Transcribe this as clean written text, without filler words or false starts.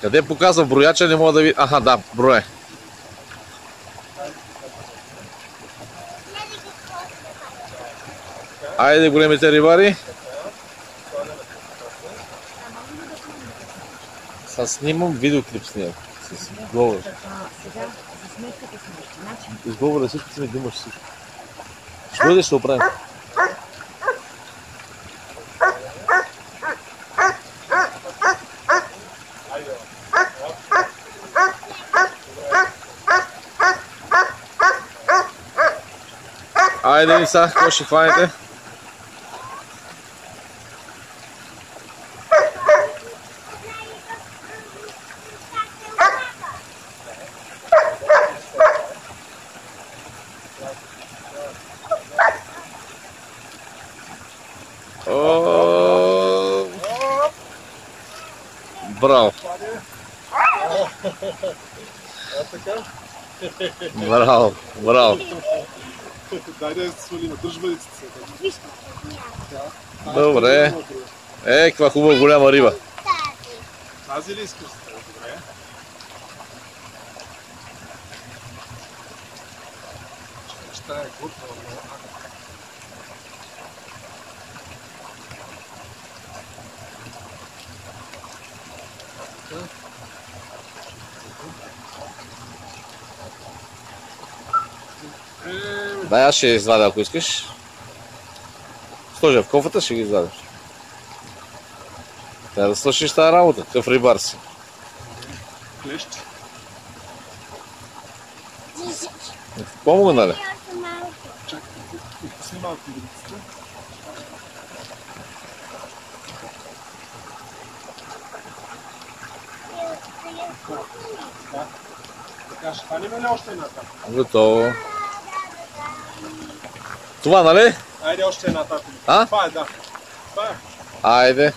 Къде показва брояча, не мога да видя. Аха, да, броя. Айде, големите рибари. Сега снимам видеоклип с него. С говор. Изговора всичко си ме думаш всичко. Ще бъдеш да оправим. Айде ми сега, какво ще хванете? Браво! Браво, браво! Дай да свалим, дръж бъдиците. Добре. Каква хубава голяма риба. Тази ли искаш? Добре. Ще е готова. Дай, аз ще извадя, ако искаш. Сложи в кофата, ще ги извадиш. Трябва да свършиш тази работа, такъв рибар си. Клещ. Помогна ли? Чакай, пусни малко рибиците. Така, ще хваним ли още една тапа? Готово. Това, нали? Айде още една тапа. А? Това е, да. Това е. Айде.